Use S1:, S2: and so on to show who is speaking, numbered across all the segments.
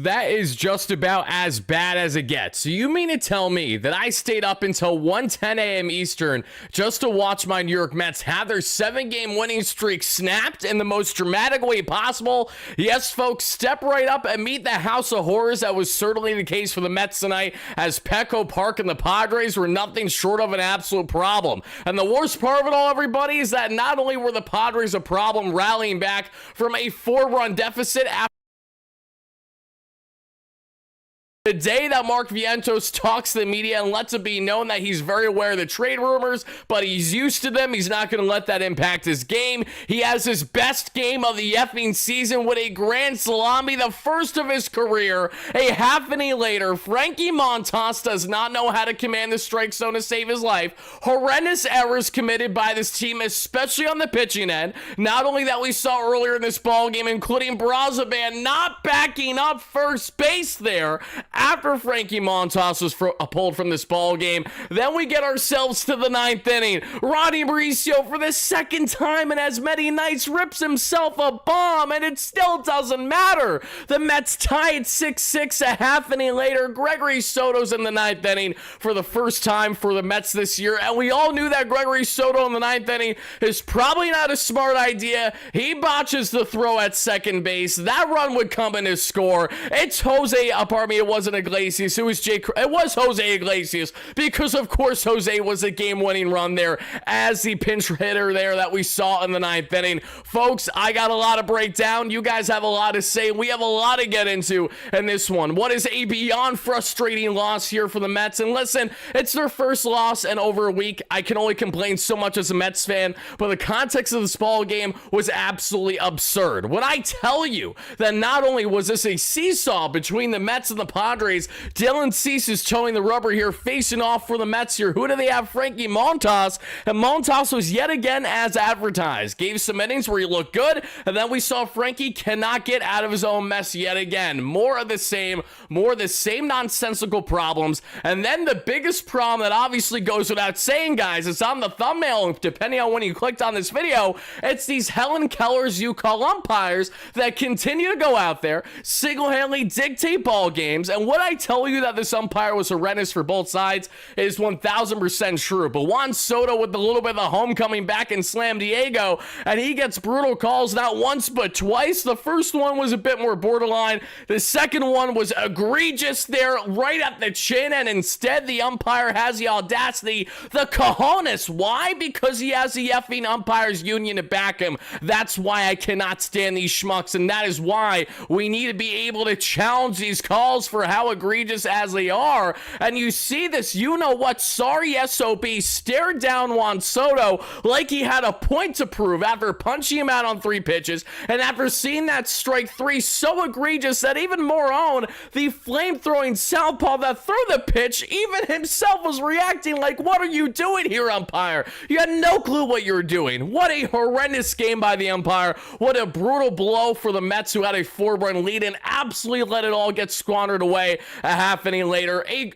S1: That is just about as bad as it gets. So you mean to tell me that I stayed up until 1:10 a.m. Eastern just to watch my New York Mets have their 7-game winning streak snapped in the most dramatic way possible? Yes, folks, step right up and meet the house of horrors that was certainly the case for the Mets tonight, as Petco Park and the Padres were nothing short of an absolute problem. And the worst part of it all, everybody, is that not only were the Padres a problem rallying back from a 4-run deficit after the day that Mark Vientos talks to the media and lets it be known that he's very aware of the trade rumors, but he's used to them. He's not going to let that impact his game. He has his best game of the effing season with a grand salami, the first of his career. A half inning later, Frankie Montas does not know how to command the strike zone to save his life. Horrendous errors committed by this team, especially on the pitching end. Not only that we saw earlier in this ball game, including Brazaban not backing up first base there after Frankie Montas was pulled from this ball game. Then we get ourselves to the 9th inning. Ronnie Mauricio, for the second time in as many nights, rips himself a bomb, and it still doesn't matter. The Mets tie at 6-6 a half inning later. Gregory Soto's in the 9th inning for the first time for the Mets this year, and we all knew that Gregory Soto in the 9th inning is probably not a smart idea. He botches the throw at second base. That run would come in his score. It's it wasn't Iglesias, it was Jose Iglesias, because of course Jose was a game-winning run there as the pinch hitter there that we saw in the 9th inning. Folks, I got a lot to break down. You guys have a lot to say. We have a lot to get into in this one. What is a beyond frustrating loss here for the Mets? And listen, it's their first loss in over a week. I can only complain so much as a Mets fan, but the context of this ball game was absolutely absurd. When I tell you that not only was this a seesaw between the Mets and the Padres, Dylan Cease is towing the rubber here, facing off for the Mets here. Who do they have? Frankie Montas. And Montas was yet again as advertised. Gave some innings where he looked good, and then we saw Frankie cannot get out of his own mess yet again. More of the same nonsensical problems. And then the biggest problem that obviously goes without saying, guys, it's on the thumbnail, depending on when you clicked on this video. It's these Helen Kellers you call umpires that continue to go out there, single-handedly dictate ball games. And what I tell you that this umpire was horrendous for both sides is 1000% true. But Juan Soto with a little bit of the homecoming back in Slam Diego, and he gets brutal calls not once but twice. The first one was a bit more borderline. The second one was egregious there right at the chin, and instead the umpire has the audacity, the cojones. Why? Because he has the effing umpires union to back him. That's why I cannot stand these schmucks, and that is why we need to be able to challenge these calls for how egregious as they are. And you see this, you know what, sorry SOB stared down Juan Soto like he had a point to prove after punching him out on 3 pitches, and after seeing that strike 3 so egregious that even Moron, the flame-throwing southpaw that threw the pitch, even himself was reacting like, what are you doing here, umpire? You had no clue what you were doing. What a horrendous game by the umpire. What a brutal blow for the Mets, who had a 4-run lead and absolutely let it all get squandered away a half inning later. A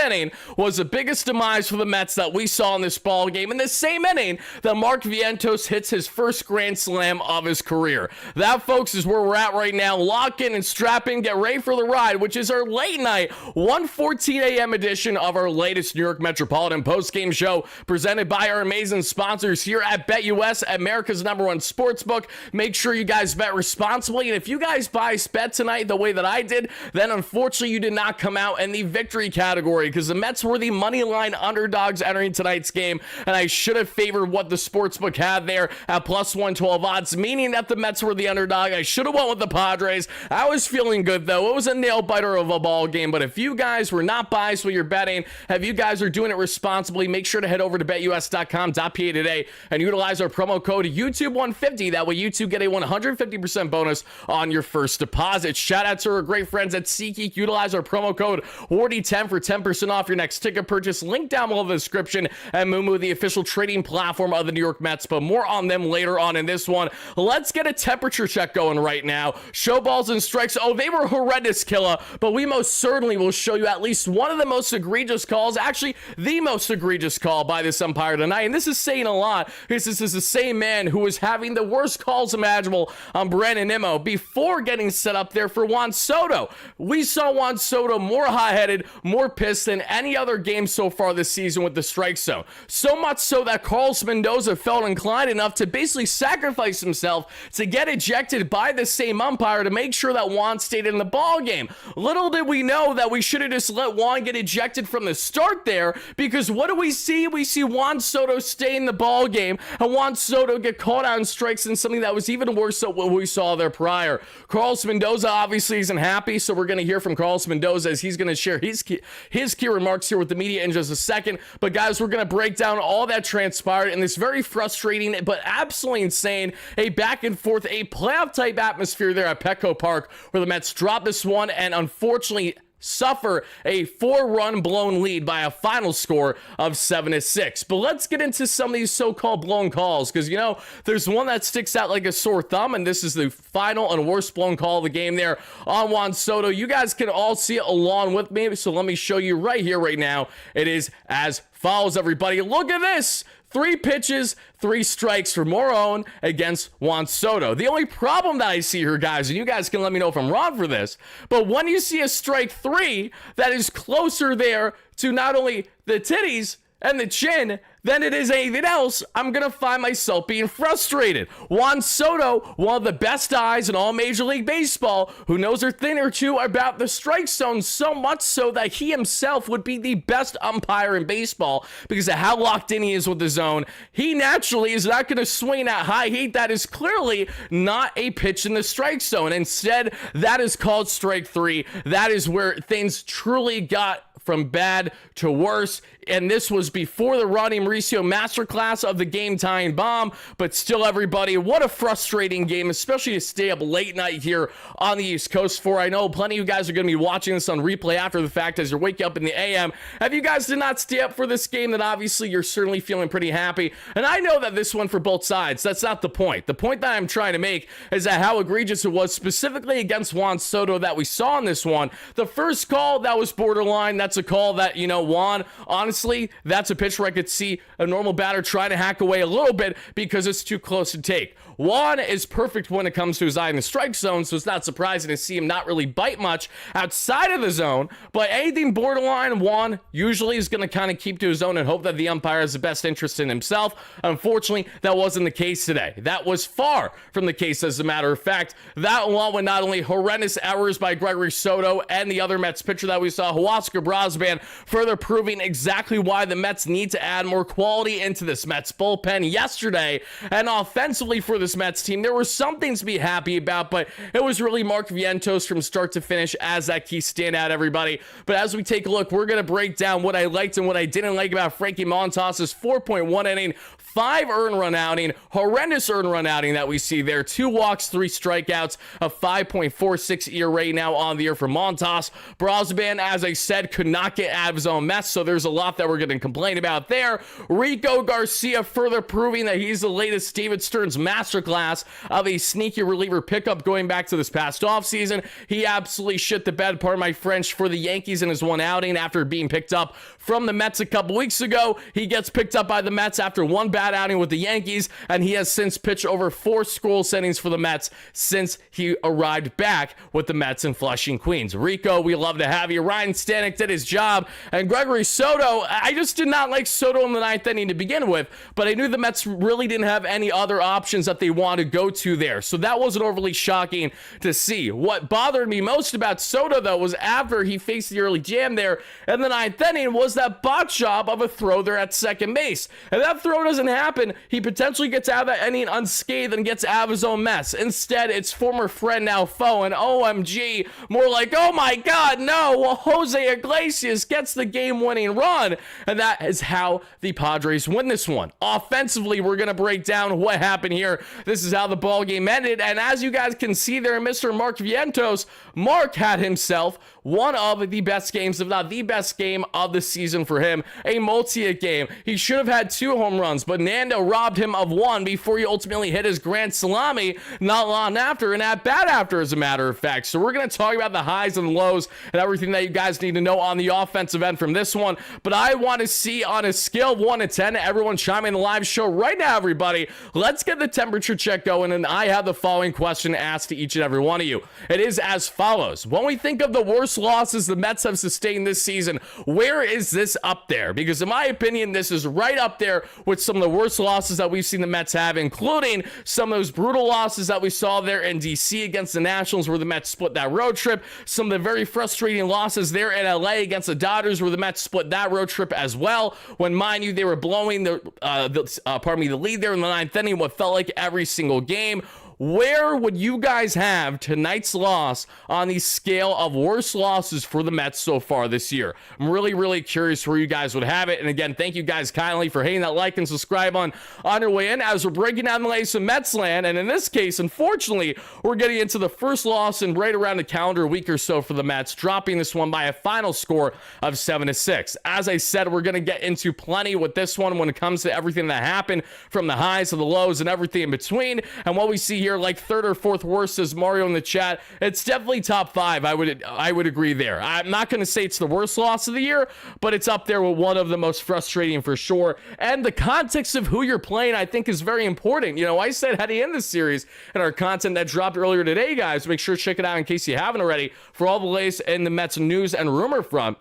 S1: inning was the biggest demise for the Mets that we saw in this ball game. In the same inning that Mark Vientos hits his first grand slam of his career. That, folks, is where we're at right now. Lock in and strap in, get ready for the ride, which is our late night 1:14 a.m. edition of our latest New York Metropolitan postgame show, presented by our amazing sponsors here at BetUS, America's #1 sportsbook. Make sure you guys bet responsibly, and if you guys bet tonight the way that I did, then unfortunately you did not come out in the victory category, because the Mets were the money line underdogs entering tonight's game, and I should have favored what the sportsbook had there at plus 112 odds, meaning that the Mets were the underdog. I should have went with the Padres. I was feeling good, though. It was a nail-biter of a ball game, but if you guys were not biased with your betting, if you guys are doing it responsibly, make sure to head over to betus.com.pa today and utilize our promo code YouTube150. That way YouTube get a 150% bonus on your first deposit. Shout out to our great friends at SeatGeek. Utilize our promo code WardyNYM for 10% 20% off your next ticket purchase. Link down below in the description. And Moomoo, the official trading platform of the New York Mets, but more on them later on in this one. Let's get a temperature check going right now. Show balls and strikes. Oh, they were horrendous, Killa, but we most certainly will show you at least one of the most egregious calls, actually the most egregious call by this umpire tonight. And this is saying a lot because this is the same man who was having the worst calls imaginable on WardyNYM before getting set up there for Juan Soto. We saw Juan Soto more hot-headed, more pissed than any other game so far this season with the strike zone. So much so that Carlos Mendoza felt inclined enough to basically sacrifice himself to get ejected by the same umpire to make sure that Juan stayed in the ball game. Little did we know that we should have just let Juan get ejected from the start there, because what do we see? We see Juan Soto stay in the ball game and Juan Soto get caught on strikes in something that was even worse than what we saw there prior. Carlos Mendoza obviously isn't happy, so we're going to hear from Carlos Mendoza as he's going to share his key remarks here with the media in just a second. But guys, we're going to break down all that transpired in this very frustrating but absolutely insane, a back and forth, a playoff type atmosphere there at Petco Park, where the Mets dropped this one and unfortunately suffer a 4-run blown lead by a final score of 7-6. But let's get into some of these so-called blown calls, because, you know, there's one that sticks out like a sore thumb, and this is the final and worst blown call of the game there on Juan Soto. You guys can all see it along with me, so let me show you right here, right now. It is as follows, everybody. Look at this. 3 pitches, 3 strikes for Moron against Juan Soto. The only problem that I see here, guys, and you guys can let me know if I'm wrong for this, but when you see a strike 3 that is closer there to not only the titties and the chin than it is anything else, I'm going to find myself being frustrated. Juan Soto, one of the best eyes in all Major League Baseball, who knows a thing or two about the strike zone, so much so that he himself would be the best umpire in baseball because of how locked in he is with the zone. He naturally is not going to swing at high heat. That is clearly not a pitch in the strike zone. Instead, that is called strike 3. That is where things truly got from bad to worse, and this was before the Ronnie Mauricio masterclass of the game-tying bomb. But still, everybody, what a frustrating game, especially to stay up late night here on the East Coast for. I know plenty of you guys are going to be watching this on replay after the fact as you're waking up in the AM. If you guys did not stay up for this game, then obviously you're certainly feeling pretty happy, and I know that this one for both sides. That's not the point. The point that I'm trying to make is that how egregious it was specifically against Juan Soto that we saw in this one. The first call, that was borderline. That's a call that, you know, Juan, honestly, that's a pitch where I could see a normal batter trying to hack away a little bit because it's too close to take. Juan is perfect when it comes to his eye in the strike zone, so it's not surprising to see him not really bite much outside of the zone. But anything borderline, Juan usually is going to kind of keep to his zone and hope that the umpire has the best interest in himself. Unfortunately, that wasn't the case today. That was far from the case, as a matter of fact. That, along with not only horrendous errors by Gregory Soto and the other Mets pitcher that we saw, Huascar Brosban, further proving exactly why the Mets need to add more quality into this Mets bullpen yesterday. And offensively for this Mets team, there were some things to be happy about, but it was really Mark Vientos from start to finish as that key standout, everybody. But as we take a look, we're going to break down what I liked and what I didn't like about Frankie Montas's 4.1 inning, 5 earned run outing, horrendous earned run outing that we see there. 2 walks, 3 strikeouts, a 5.46 ERA now on the year for Montas. Brosban, as I said, could not get out of his own mess, so there's a lot that we're going to complain about there. Rico Garcia further proving that he's the latest David Stearns masterclass of a sneaky reliever pickup going back to this past offseason. He absolutely shit the bed, pardon my French, for the Yankees in his one outing after being picked up from the Mets a couple weeks ago. He gets picked up by the Mets after one bad outing with the Yankees, and he has since pitched over 4 scoreless innings for the Mets since he arrived back with the Mets in Flushing, Queens. Rico, we love to have you. Ryan Stanek did his job, and Gregory Soto, I just did not like Soto in the 9th inning to begin with, but I knew the Mets really didn't have any other options that they wanted to go to there, so that wasn't overly shocking to see. What bothered me most about Soto, though, was after he faced the early jam there in the 9th inning, was that bot job of a throw there at second base. If that throw doesn't happen, he potentially gets out of that inning unscathed and gets out of his own mess. Instead, it's former friend, now foe, and OMG, more like, oh my God, no, well, Jose Iglesias gets the game-winning run, and that is how the Padres win this one. Offensively, we're going to break down what happened here. This is how the ball game ended, and as you guys can see there, Mr. Mark Vientos, Mark had himself one of the best games, if not the best game of the season for him. A multi-hit game. He should have had 2 home runs, but Nando robbed him of 1 before he ultimately hit his grand salami not long after, and at bat after, as a matter of fact. So we're going to talk about the highs and lows and everything that you guys need to know on the offensive end from this one. But I want to see on a scale of 1 to 10, everyone chime in the live show right now, everybody. Let's get the temperature check going, and I have the following question asked to each and every one of you. It is as follows. When we think of the worst losses the Mets have sustained this season, where is this up there? Because in my opinion, this is right up there with some of the worst losses that we've seen the Mets have, including some of those brutal losses that we saw there in DC against the Nationals, where the Mets split that road trip, some of the very frustrating losses there in LA against the Dodgers, where the Mets split that road trip as well, when, mind you, they were blowing the lead there in the 9th inning, what felt like every single game. Where would you guys have tonight's loss on the scale of worst losses for the Mets so far this year? I'm really, really curious where you guys would have it. And again, thank you guys kindly for hitting that like and subscribe on your way in as we're breaking down the latest of Mets land. And in this case, unfortunately, we're getting into the first loss in right around a calendar week or so for the Mets, dropping this one by a final score of 7-6. As I said, we're going to get into plenty with this one when it comes to everything that happened, from the highs to the lows and everything in between. And what we see here, like 3rd or 4th worst, says Mario in the chat, it's definitely top 5. I would agree there. I'm not going to say it's the worst loss of the year, but it's up there with one of the most frustrating for sure. And the context of who you're playing, I think, is very important. You know, I said heading in this series in our content that dropped earlier today, guys, make sure to check it out in case you haven't already, for all the latest in the Mets news and rumor front.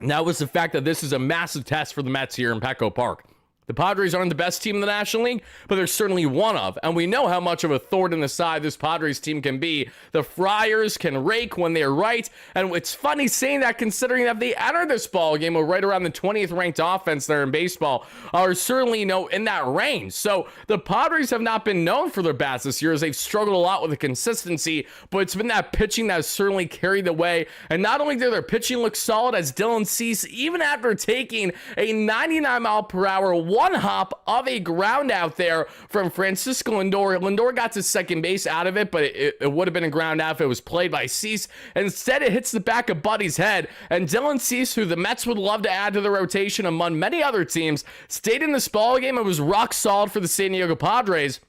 S1: And that was the fact that this is a massive test for the Mets here in Petco Park. The Padres aren't the best team in the National League, but they're certainly one of. And we know how much of a thorn in the side this Padres team can be. The Friars can rake when they're right. And it's funny saying that, considering that they entered this ball game with right around the 20th ranked offense there in baseball, are certainly, in that range. So the Padres have not been known for their bats this year, as they've struggled a lot with the consistency, but it's been that pitching that has certainly carried the way. And not only did their pitching look solid, as Dylan Cease, even after taking a 99-mile-per-hour one hop of a ground out there from Francisco Lindor. Lindor got to second base out of it, but it would have been a ground out if it was played by Cease. Instead, it hits the back of Buddy's head, and Dylan Cease, who the Mets would love to add to the rotation among many other teams, stayed in this ball game and was rock solid for the San Diego Padres.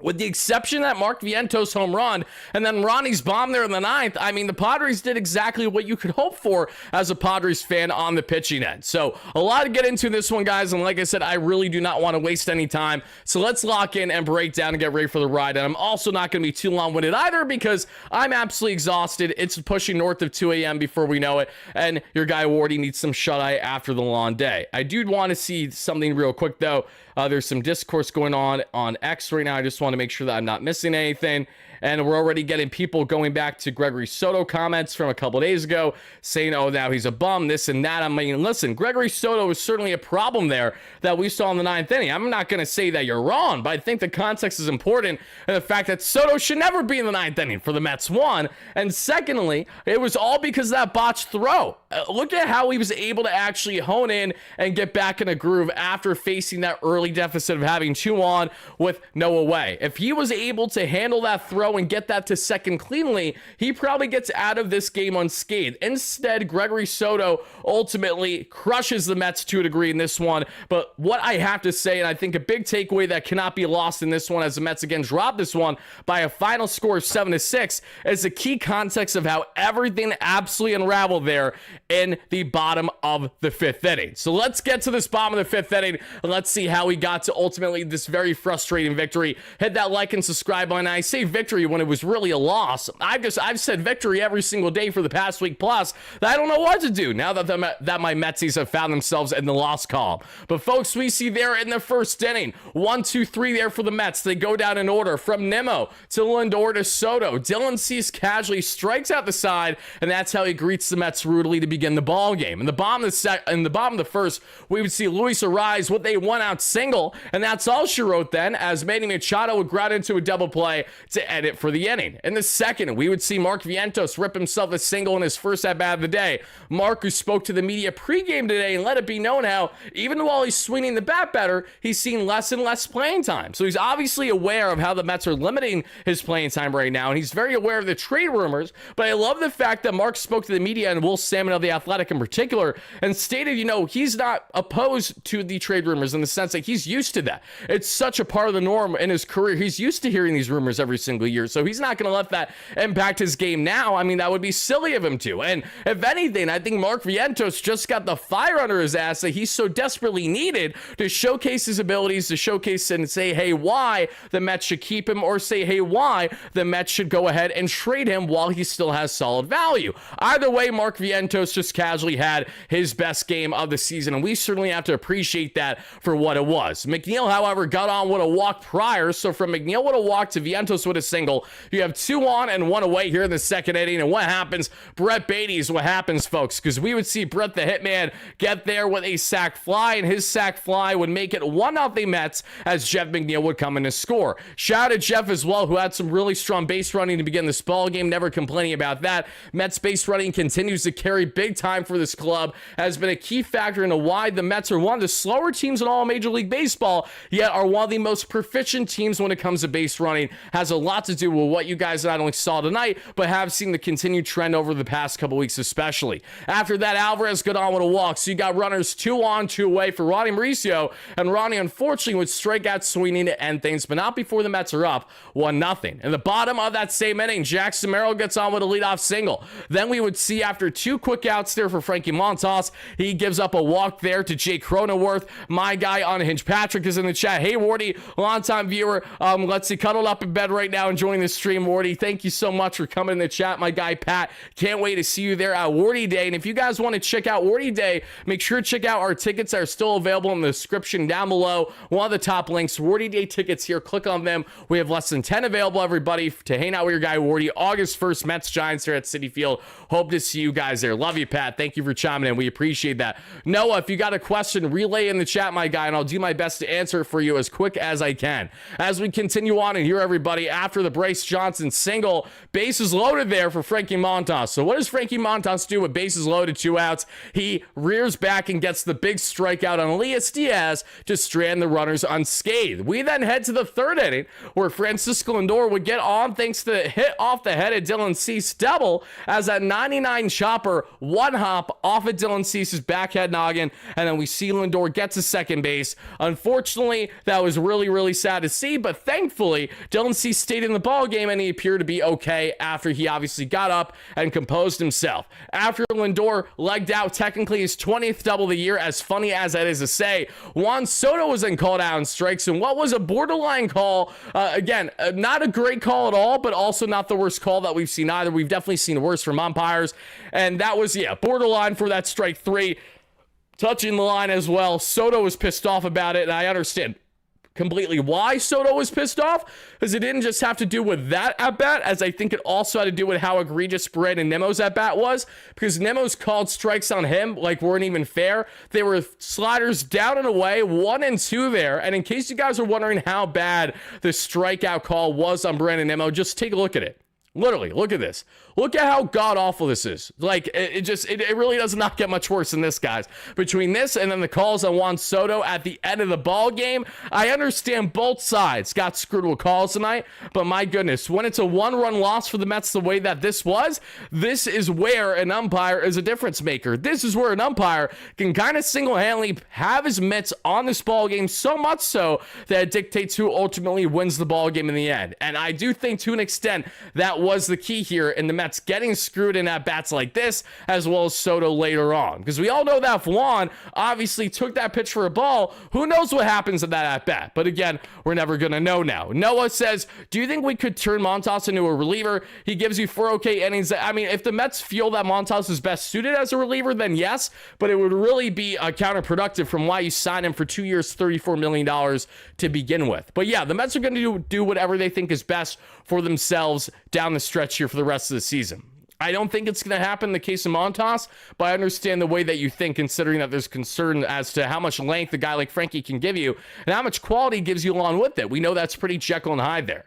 S1: With the exception of that Mark Vientos home run and then Ronnie's bomb there in the 9th, I mean, the Padres did exactly what you could hope for as a Padres fan on the pitching end. So a lot to get into this one, guys. And like I said, I really do not want to waste any time. So let's lock in and break down and get ready for the ride. And I'm also not going to be too long-winded either, because I'm absolutely exhausted. It's pushing north of 2 a.m. before we know it. And your guy Wardy needs some shut-eye after the long day. I do want to see something real quick, though. There's some discourse going on X right now. I just want to make sure that I'm not missing anything. And we're already getting people going back to Gregory Soto comments from a couple days ago saying, oh, now he's a bum, this and that. I mean, listen, Gregory Soto is certainly a problem there that we saw in the 9th inning. I'm not going to say that you're wrong, but I think the context is important, and the fact that Soto should never be in the 9th inning for the Mets, one. And secondly, it was all because of that botched throw. Look at how he was able to actually hone in and get back in a groove after facing that early deficit of having 2 on with no away. If he was able to handle that throw and get that to second cleanly, he probably gets out of this game unscathed. Instead, Gregory Soto ultimately crushes the Mets to a degree in this one. But what I have to say, and I think a big takeaway that cannot be lost in this one, as the Mets again drop this one by a final score of 7-6, is the key context of how everything absolutely unraveled there in the bottom of the 5th inning. So let's get to this bottom of the 5th inning, and let's see how we got to ultimately this very frustrating victory. Hit that like and subscribe button. I say victory when it was really a loss. I've said victory every single day for the past week plus. I don't know what to do now that my Metsies have found themselves in the loss column. But folks, we see there in the 1st inning, 1, 2, 3 there for the Mets. They go down in order from Nimmo to Lindor to Soto. Dylan Cease casually strikes out the side, and that's how he greets the Mets rudely to begin the ball game. In the bottom of the 1st, we would see Luis Ariz, what they went out saying single, and that's all she wrote then, as Manny Machado would ground into a double play to end it for the inning. In the second, we would see Mark Vientos rip himself a single in his first at-bat of the day. Mark, who spoke to the media pregame today and let it be known how, even while he's swinging the bat better, he's seen less and less playing time. So he's obviously aware of how the Mets are limiting his playing time right now, and he's very aware of the trade rumors. But I love the fact that Mark spoke to the media, and Will Salmon of The Athletic in particular, and stated, he's not opposed to the trade rumors in the sense that he's used to that. It's such a part of the norm in his career. He's used to hearing these rumors every single year, so he's not going to let that impact his game now. I mean, that would be silly of him to. And if anything, I think Mark Vientos just got the fire under his ass that he's so desperately needed to showcase his abilities, to showcase and say, hey, why the Mets should keep him, or say, hey, why the Mets should go ahead and trade him while he still has solid value. Either way, Mark Vientos just casually had his best game of the season, and we certainly have to appreciate that for what it was. McNeil, however, got on with a walk prior, so from McNeil with a walk to Vientos with a single, you have 2 on and 1 away here in the second inning, and what happens? Brett Beatty is what happens, folks, because we would see Brett the Hitman get there with a sac fly, and his sac fly would make it 1-0 Mets as Jeff McNeil would come in to score. Shout out to Jeff as well, who had some really strong base running to begin this ball game, never complaining about that. Mets base running continues to carry big time for this club, has been a key factor into why the Mets are one of the slower teams in all Major League Baseball, yet are one of the most proficient teams when it comes to base running. Has a lot to do with what you guys not only saw tonight, but have seen the continued trend over the past couple weeks especially. After that, Alvarez got on with a walk, so you got runners 2 on, 2 away for Ronnie Mauricio, and Ronnie unfortunately would strike out swinging to end things, but not before the Mets are up 1-0. In the bottom of that same inning, Jackson Merrill gets on with a leadoff single. Then we would see, after 2 quick outs there for Frankie Montas, he gives up a walk there to Jake Cronenworth. My guy Unhinged Patrick is in the chat. Hey, Wardy, longtime viewer. Let's see, cuddled up in bed right now enjoying the stream, Wardy. Thank you so much for coming in the chat, my guy Pat. Can't wait to see you there at Wardy Day. And if you guys want to check out Wardy Day, make sure to check out our tickets that are still available in the description down below. One of the top links, Wardy Day tickets here. Click on them. We have less than 10 available, everybody, to hang out with your guy Wardy. August 1st, Mets Giants here at Citi Field. Hope to see you guys there. Love you, Pat. Thank you for chiming in. We appreciate that. Noah, if you got a question, relay in the chat, my guy, and I'll do my best to answer it for you as quick as I can. As we continue on and here, everybody, after the Bryce Johnson single, bases loaded there for Frankie Montas. So what does Frankie Montas do with bases loaded, 2 outs? He rears back and gets the big strikeout on Elias Diaz to strand the runners unscathed. We then head to the third inning, where Francisco Lindor would get on thanks to the hit off the head of Dylan Cease double, as that 99 chopper one hop off of Dylan Cease's backhead noggin, and then we see Lindor get to second base. Unfortunately, that was really, really sad to see, but thankfully, Dylan Cease stayed in the ball game, and he appeared to be okay after he obviously got up and composed himself. After Lindor legged out technically his 20th double of the year, as funny as that is to say, Juan Soto was then called out on strikes, and what was a borderline call. Again, not a great call at all, but also not the worst call that we've seen either. We've definitely seen worse from umpires, and that was, borderline for that strike 3. Touching the line as well. Soto was pissed off about it, and I understand completely why Soto was pissed off, because it didn't just have to do with that at-bat, as I think it also had to do with how egregious Brandon Nimmo's at-bat was, because Nimmo's called strikes on him like weren't even fair. They were sliders down and away, 1 and 2 there, and in case you guys are wondering how bad the strikeout call was on Brandon Nimmo, just take a look at it. Literally, look at this. Look at how god-awful this is. Like, it really does not get much worse than this, guys. Between this and then the calls on Juan Soto at the end of the ball game, I understand both sides got screwed with calls tonight, but my goodness, when it's a 1-run loss for the Mets the way that this was, this is where an umpire is a difference maker. This is where an umpire can kind of single-handedly have his mitts on this ball game, so much so that it dictates who ultimately wins the ball game in the end. And I do think, to an extent, that was the key here in the Mets getting screwed in at bats like this, as well as Soto later on. Because we all know that if Juan obviously took that pitch for a ball, who knows what happens in that at bat. But again, we're never going to know now. Noah says, do you think we could turn Montas into a reliever? He gives you 4 okay innings. I mean, if the Mets feel that Montas is best suited as a reliever, then yes, but it would really be counterproductive from why you signed him for 2 years, $34 million to begin with. But yeah, the Mets are going to do whatever they think is best for themselves down the stretch here for the rest of the season. I don't think it's going to happen in the case of Montas, but I understand the way that you think, considering that there's concern as to how much length a guy like Frankie can give you and how much quality gives you along with it. We know that's pretty Jekyll and Hyde there.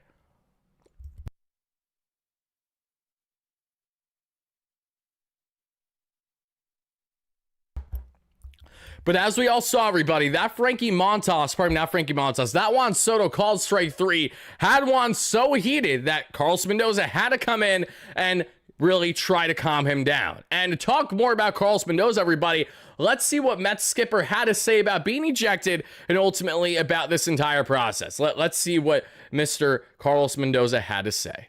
S1: But as we all saw, everybody, that that Juan Soto called strike 3 had Juan so heated that Carlos Mendoza had to come in and really try to calm him down. And to talk more about Carlos Mendoza, everybody, let's see what Mets skipper had to say about being ejected and ultimately about this entire process. Let's see what Mr. Carlos Mendoza had to say.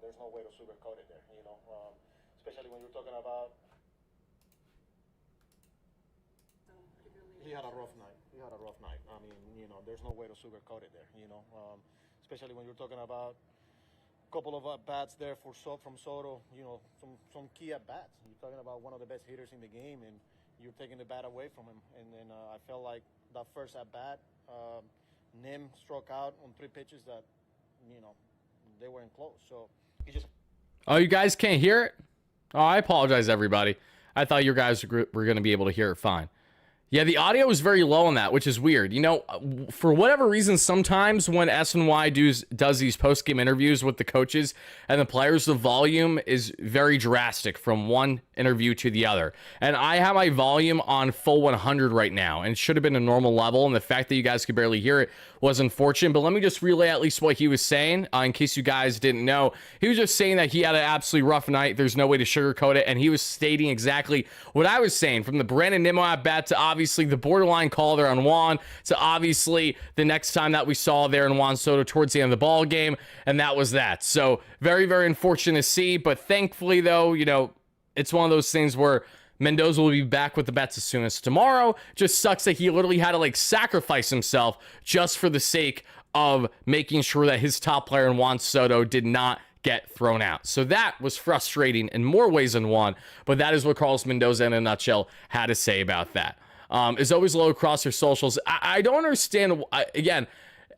S2: There's no way to sugarcoat it there, especially when you're talking about. He had a rough night. I mean, there's no way to sugarcoat it there, especially when you're talking about a couple of bats there from Soto, some key at bats. You're talking about one of the best hitters in the game, and you're taking the bat away from him. And then I felt like that first at bat, NYM struck out on 3 pitches that, they weren't close. So he just.
S1: Oh, you guys can't hear it? Oh, I apologize, everybody. I thought you guys were going to be able to hear it fine. Yeah, the audio was very low on that, which is weird. For whatever reason, sometimes when SNY does these post-game interviews with the coaches and the players, the volume is very drastic from one interview to the other. And I have my volume on full 100 right now, and it should have been a normal level, and the fact that you guys could barely hear it was unfortunate. But let me just relay at least what he was saying, in case you guys didn't know. He was just saying that he had an absolutely rough night. There's no way to sugarcoat it, and he was stating exactly what I was saying, from the Brandon Nimmo at bat to obviously the borderline call there on Juan, to obviously the next time that we saw there in Juan Soto towards the end of the ball game, and that was that. So very, very unfortunate to see, but thankfully though, it's one of those things where Mendoza will be back with the Mets as soon as tomorrow. Just sucks that he literally had to sacrifice himself just for the sake of making sure that his top player in Juan Soto did not get thrown out. So that was frustrating in more ways than one, but that is what Carlos Mendoza in a nutshell had to say about that. Is always low across your socials. I don't understand. Again,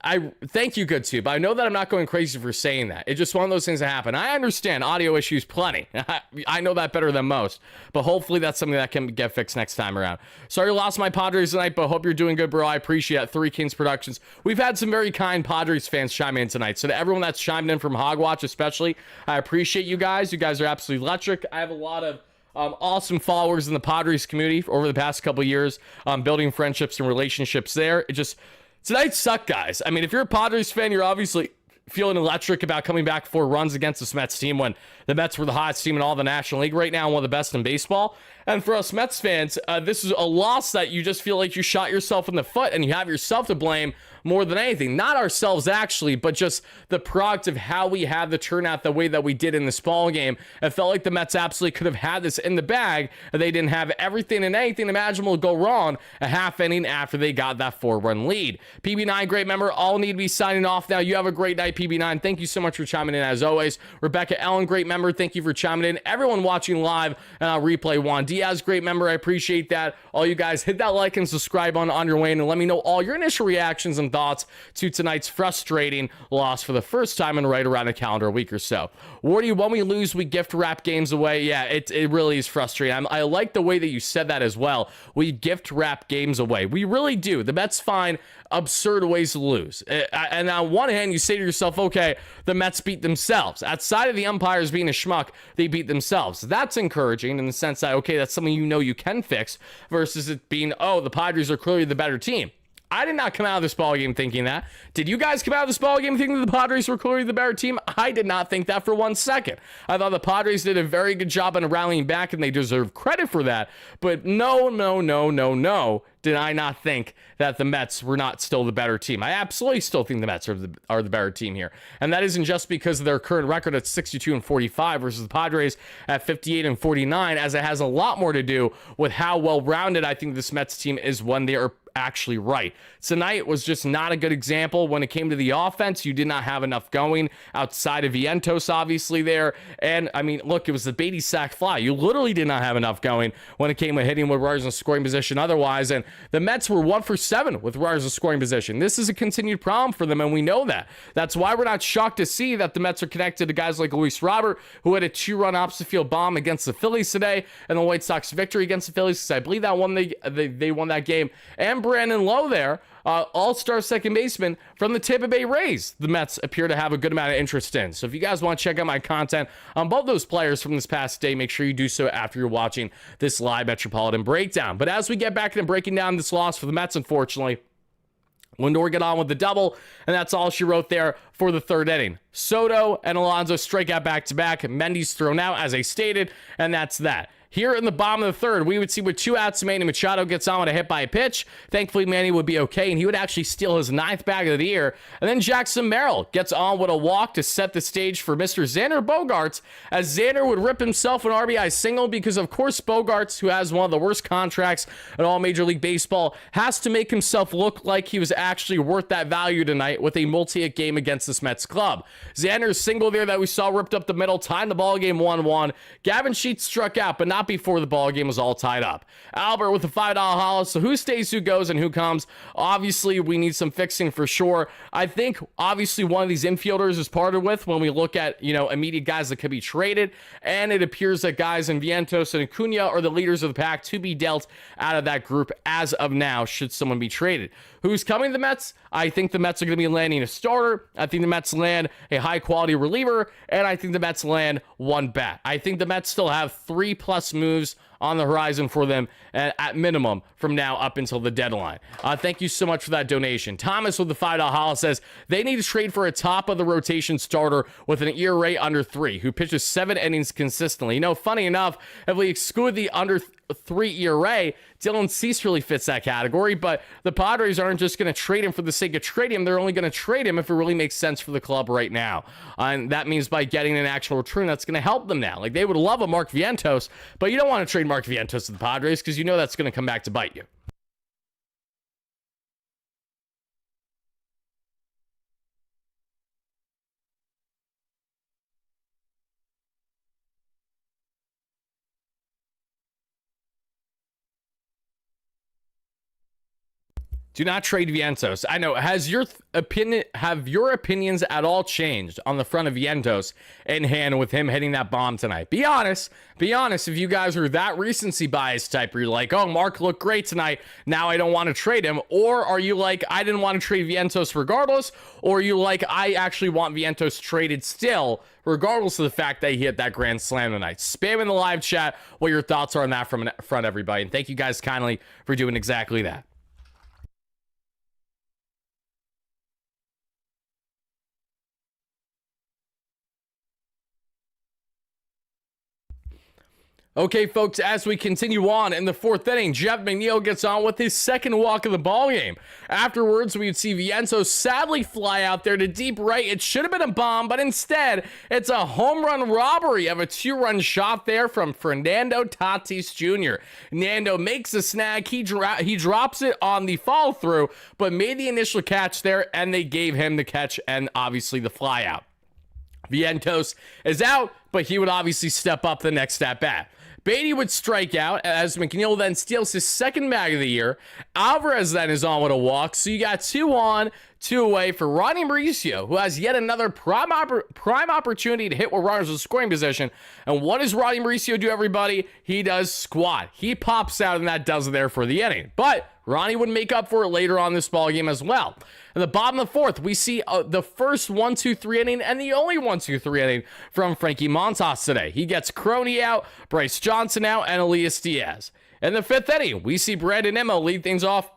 S1: I thank you, good too, but I know that I'm not going crazy for saying that. It's just one of those things that happen. I understand audio issues plenty. I know that better than most, but hopefully that's something that can get fixed next time around. Sorry I lost my Padres tonight, but hope you're doing good, bro. I appreciate it. 3 Kings Productions. We've had some very kind Padres fans chime in tonight, so to everyone that's chimed in from Hogwatch especially, I appreciate you guys. You guys are absolutely electric. I have a lot of awesome followers in the Padres community over the past couple of years, building friendships and relationships there. Tonight sucked, guys. I mean, if you're a Padres fan, you're obviously feeling electric about coming back 4 runs against this Mets team when the Mets were the hottest team in all the National League right now, one of the best in baseball. And for us Mets fans, this is a loss that you just feel like you shot yourself in the foot and you have yourself to blame more than anything. Not ourselves, actually, but just the product of how we had the turnout the way that we did in this ball game. It felt like the Mets absolutely could have had this in the bag, and they didn't have everything and anything imaginable go wrong a half inning after they got that 4-run lead. PB9, great member. All need to be signing off now. You have a great night, PB9. Thank you so much for chiming in, as always. Rebecca Ellen, great member. Thank you for chiming in. Everyone watching live, replay, Juan Diaz, great member. I appreciate that. All you guys, hit that like and subscribe on your way, and let me know all your initial reactions and thoughts to tonight's frustrating loss for the first time in right around a calendar week or so. Wardy, when we lose, we gift wrap games away. Yeah, it really is frustrating. I like the way that you said that as well. We gift wrap games away. We really do. The Mets find absurd ways to lose. And on one hand, you say to yourself, okay, the Mets beat themselves. Outside of the umpires being a schmuck, they beat themselves. That's encouraging in the sense that, okay, that's something you can fix, versus it being, oh, the Padres are clearly the better team. I did not come out of this ballgame thinking that. Did you guys come out of this ballgame thinking that the Padres were clearly the better team? I did not think that for 1 second. I thought the Padres did a very good job in rallying back, and they deserve credit for that. But no. did I not think that the Mets were not still the better team. I absolutely still think the Mets are the better team here. And that isn't just because of their current record at 62-45 versus the Padres at 58-49, as it has a lot more to do with how well-rounded I think this Mets team is when they are actually right. Tonight was just not a good example when it came to the offense. You did not have enough going outside of Vientos, obviously, there. And, I mean, look, it was the Beatty sack fly. You literally did not have enough going when it came to hitting with runners in scoring position otherwise. And the Mets were 1 for 7 with runners in scoring position. This is a continued problem for them, and we know that. That's why we're not shocked to see that the Mets are connected to guys like Luis Robert, who had a 2-run opposite field bomb against the Phillies today, and the White Sox victory against the Phillies, because I believe that one they won that game. And Brandon Lowe there, all-star second baseman from the Tampa Bay Rays, the Mets appear to have a good amount of interest in. So if you guys want to check out my content on both those players from this past day, make sure you do so after you're watching this live Metropolitan breakdown. But as we get back into breaking down this loss for the Mets, unfortunately, Lindor get on with the double, and that's all she wrote there for the third inning. Soto and Alonso strike out back-to-back. Mendy's thrown out, as I stated, and that's that. Here in the bottom of the third, we would see with 2 outs, Manny Machado gets on with a hit by a pitch. Thankfully, Manny would be okay, and he would actually steal his 9th bag of the year. And then Jackson Merrill gets on with a walk to set the stage for Mr. Xander Bogaerts, as Xander would rip himself an RBI single because, of course, Bogaerts, who has one of the worst contracts in all Major League Baseball, has to make himself look like he was actually worth that value tonight with a multi-hit game against this Mets club. Xander's single there that we saw ripped up the middle, tied the ball game 1-1. Gavin Sheets struck out, but not before the ball game was all tied up. Albert with the $5 hollow. So who stays, who goes, and who comes? Obviously, we need some fixing for sure. I think, obviously, one of these infielders is parted with when we look at, immediate guys that could be traded. And it appears that guys in Vientos and Acuna are the leaders of the pack to be dealt out of that group as of now, should someone be traded. Who's coming to the Mets? I think the Mets are going to be landing a starter. I think the Mets land a high-quality reliever. And I think the Mets land one bat. I think the Mets still have 3+ moves on the horizon for them at minimum from now up until the deadline. Thank you so much for that donation. Thomas with the $5 hollow says they need to trade for a top of the rotation starter with an ERA under 3 who pitches 7 innings consistently. Funny enough, if we exclude the under 3 ERA, Dylan Cease really fits that category, but the Padres aren't just going to trade him for the sake of trading him. They're only going to trade him if it really makes sense for the club right now. And that means by getting an actual return that's going to help them now. Like, they would love a Mark Vientos, but you don't want to trade Mark Vientos to the Padres because you know that's going to come back to bite you. Do not trade Vientos. I know. Have your opinions at all changed on the front of Vientos in hand with him hitting that bomb tonight? Be honest. Be honest if you guys are that recency bias type where you're like, oh, Mark looked great tonight, now I don't want to trade him. Or are you like, I didn't want to trade Vientos regardless? Or are you like, I actually want Vientos traded still, regardless of the fact that he hit that grand slam tonight? Spam in the live chat what your thoughts are on that from front, everybody. And thank you guys kindly for doing exactly that. Okay, folks, as we continue on in the 4th inning, Jeff McNeil gets on with his second walk of the ballgame. Afterwards, we'd see Vientos sadly fly out there to deep right. It should have been a bomb, but instead, it's a home run robbery of a 2-run shot there from Fernando Tatis Jr. Nando makes a snag. He drops it on the follow-through, but made the initial catch there, and they gave him the catch and obviously the fly out. Vientos is out, but he would obviously step up the next at-bat. Beatty would strike out as McNeil then steals his 2nd bag of the year. Alvarez then is on with a walk. So you got 2 on, 2 away for Ronnie Mauricio, who has yet another prime opportunity to hit with runners in scoring position. And what does Ronnie Mauricio do, everybody? He does squat. He pops out, and that does it there for the inning. But Ronnie would make up for it later on this ballgame as well. In the bottom of the 4th, we see the first 1-2-3 inning and the only 1-2-3 inning from Frankie Montas today. He gets Crony out, Bryce Johnson out, and Elias Diaz. In the 5th inning, we see Brandon Nimmo lead things off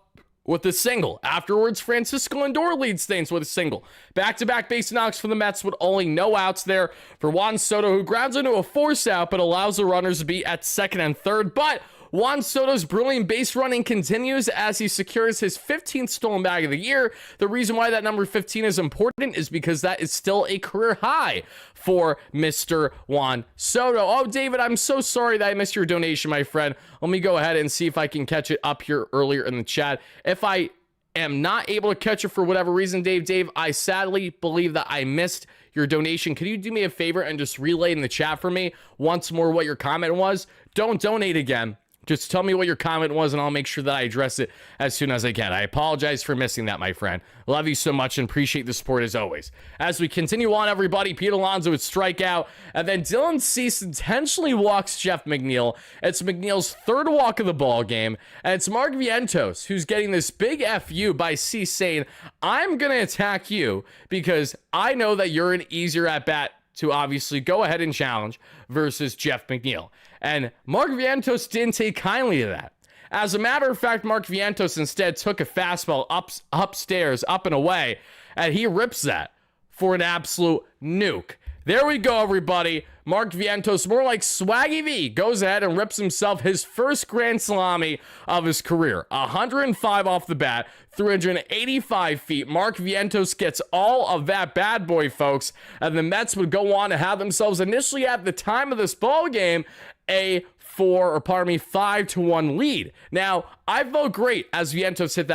S1: with a single. Afterwards, Francisco Lindor leads things with a single. Back-to-back base knocks for the Mets with only no outs there for Juan Soto, who grounds into a force out but allows the runners to be at 2nd and 3rd. But Juan Soto's brilliant base running continues as he secures his 15th stolen bag of the year. The reason why that number 15 is important is because that is still a career high for Mr. Juan Soto. Oh, David, I'm so sorry that I missed your donation, my friend. Let me go ahead and see if I can catch it up here earlier in the chat. If I am not able to catch it for whatever reason, Dave, I sadly believe that I missed your donation. Could you do me a favor and just relay in the chat for me once more what your comment was? Don't donate again. Just tell me what your comment was, and I'll make sure that I address it as soon as I can. I apologize for missing that, my friend. Love you so much and appreciate the support as always. As we continue on, everybody, Pete Alonso would strike out, and then Dylan Cease intentionally walks Jeff McNeil. It's McNeil's third walk of the ball game, and it's Mark Vientos who's getting this big FU by Cease saying, I'm going to attack you because I know that you're an easier at-bat to obviously go ahead and challenge versus Jeff McNeil. And Mark Vientos didn't take kindly to that. As a matter of fact, Mark Vientos instead took a fastball upstairs, up and away, and he rips that for an absolute nuke. There we go, everybody. Mark Vientos, more like Swaggy V, goes ahead and rips himself his first grand salami of his career. 105 off the bat, 385 feet. Mark Vientos gets all of that bad boy, folks. And the Mets would go on to have themselves initially at the time of this ball game a 5-1 lead. Now, I felt great as Vientos hit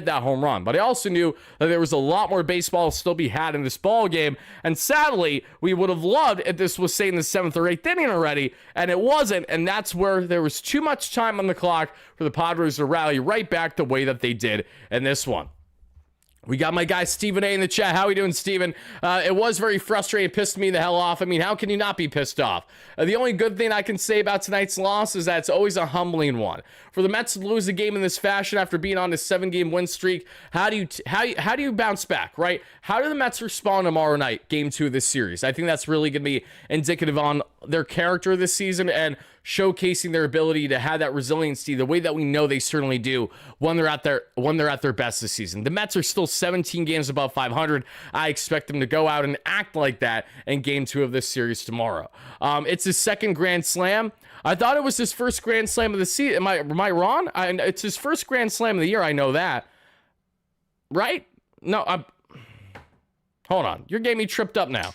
S1: that home run, but I also knew that there was a lot more baseball to still be had in this ball game, and sadly, we would have loved if this was, say, in the 7th or 8th inning already, and it wasn't, and that's where there was too much time on the clock for the Padres to rally right back the way that they did in this one. We got my guy Stephen A in the chat. How are we doing, Stephen? It was very frustrating. It pissed me the hell off. I mean, how can you not be pissed off? The only good thing I can say about tonight's loss is that it's always a humbling one. For the Mets to lose a game in this fashion after being on a 7-game win streak, how do you bounce back, right? How do the Mets respond tomorrow night, game 2 of this series? I think that's really going to be indicative on their character this season and showcasing their ability to have that resiliency the way that we know they certainly do when they're at their best this season. The Mets are still 17 games above 500. I expect them to go out and act like that in game 2 of this series tomorrow. It's his second grand slam. I thought it was his first grand slam of the season. Am I wrong? It's his first grand slam of the year. I know that. Right? No, hold on. You're getting me tripped up now.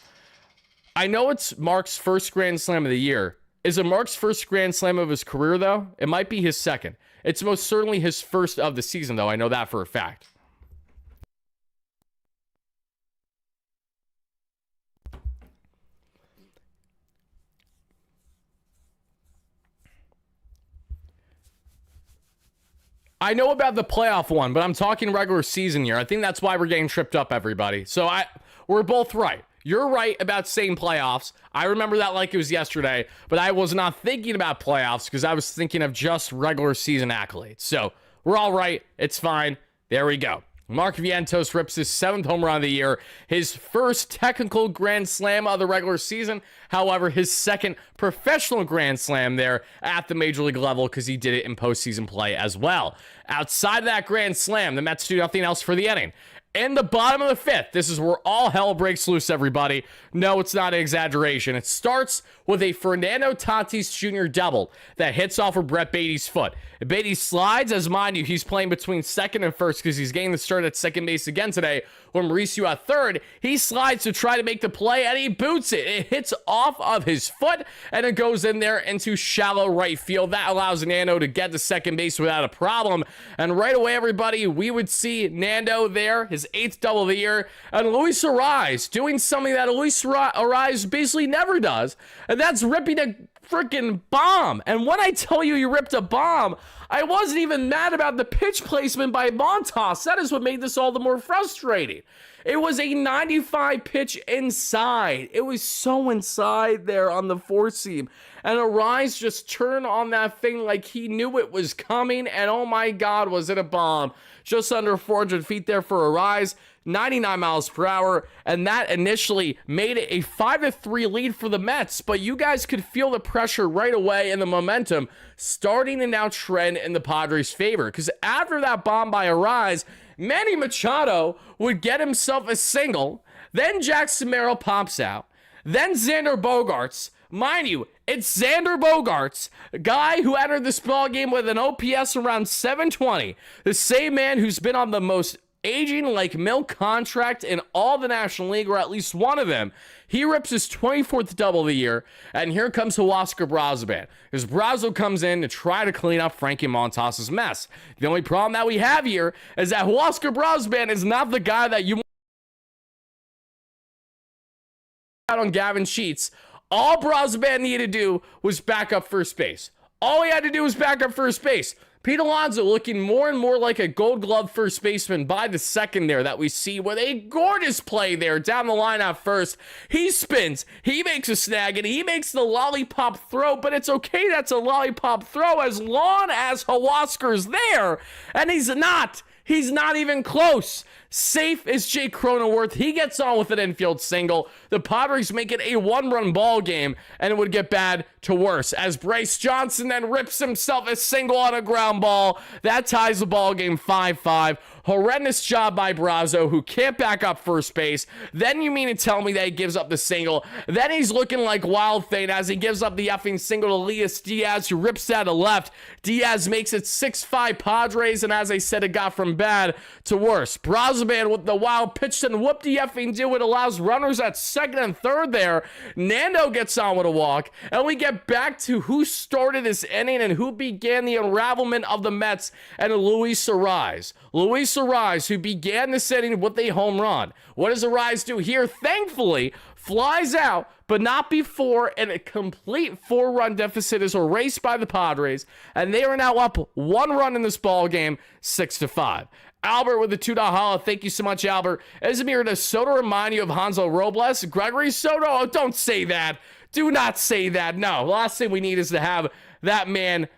S1: I know it's Mark's first grand slam of the year. Is it Mark's first grand slam of his career, though? It might be his second. It's most certainly his first of the season, though. I know that for a fact. I know about the playoff one, but I'm talking regular season here. I think that's why we're getting tripped up, everybody. So we're both right. You're right about saying playoffs. I remember that like it was yesterday, but I was not thinking about playoffs because I was thinking of just regular season accolades. So we're all right. It's fine. There we go. Mark Vientos rips his 7th home run of the year, his first technical grand slam of the regular season. However, his second professional grand slam there at the major league level because he did it in postseason play as well. Outside of that grand slam, the Mets do nothing else for the inning. In the bottom of the 5th, this is where all hell breaks loose, everybody. No, it's not an exaggeration. It starts with a Fernando Tatis Jr. double that hits off of Brett Beatty's foot. Beatty slides, as mind you, he's playing between second and first because he's getting the start at second base again today. When Mauricio at third, he slides to try to make the play, and he boots it. It hits off of his foot, and it goes in there into shallow right field. That allows Nando to get to second base without a problem. And right away, everybody, we would see Nando there, his 8th double of the year, and Luis Arraez doing something that Luis Arraez basically never does, and that's ripping a freaking bomb. And when I tell you he ripped a bomb, I wasn't even mad about the pitch placement by Montas. That is what made this all the more frustrating. It was a 95 pitch inside. It was so inside there on the 4-seam. And Arraez just turned on that thing like he knew it was coming. And oh my God, was it a bomb. Just under 400 feet there for Arraez. 99 miles per hour, and that initially made it a 5-3 lead for the Mets, but you guys could feel the pressure right away and the momentum starting to now trend in the Padres' favor, because after that bomb by Arraez, Manny Machado would get himself a single, then Jackson Merrill pops out, then Xander Bogaerts. Mind you, it's Xander Bogaerts, a guy who entered this ball game with an OPS around 720. The same man who's been on the most aging like milk contract in all the National League, or at least one of them. He rips his 24th double of the year, and here comes Huascar Brazoban. As Brazo comes in to try to clean up Frankie Montas's mess. The only problem that we have here is that Huascar Brazoban is not the guy that you out on Gavin Sheets. All Brazoban needed to do was back up first base. All he had to do was back up first base. Pete Alonso looking more and more like a Gold Glove first baseman by the second there that we see with a gorgeous play there down the line at first. He spins, he makes a snag, and he makes the lollipop throw, but it's okay, that's a lollipop throw as long as Huascar's there, and he's not even close. Safe is Jake Cronenworth. He gets on with an infield single. The Padres make it a one-run ball game, and it would get bad to worse as Bryce Johnson then rips himself a single on a ground ball. That ties the ball game 5-5. Horrendous job by Brazo, who can't back up first base. Then you mean to tell me that he gives up the single? Then he's looking like Wild Thing as he gives up the effing single to Elias Diaz, who rips that to left. Diaz makes it 6-5 Padres, and as I said, it got from bad to worse. Brazoban with the wild pitch and whoop the effing do. It allows runners at second and third there. Nando gets on with a walk, and we get back to who started this inning and who began the unravelment of the Mets, and Luis Arraez. Luis Arraez, who began this inning with a home run. What does Arraez do here? Thankfully, flies out, but not before, and a complete 4-run deficit is erased by the Padres, and they are now up 1 run in this ball game, 6-5. Albert with the $2 holla. Thank you so much, Albert. Isamir, does Soto remind you of Hanzo Robles? Gregory Soto? Oh, don't say that. Do not say that. No, the last thing we need is to have that man.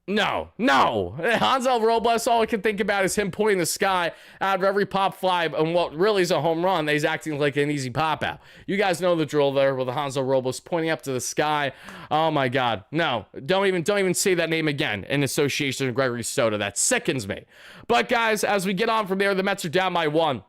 S1: No. Hanzo Robles, all I can think about is him pointing the sky out of every pop fly, and what really is a home run, he's acting like an easy pop out. You guys know the drill there with the Hanzo Robles pointing up to the sky. Oh my God. No, don't even say that name again in association with Gregory Soto. That sickens me. But guys, as we get on from there, the Mets are down by 1.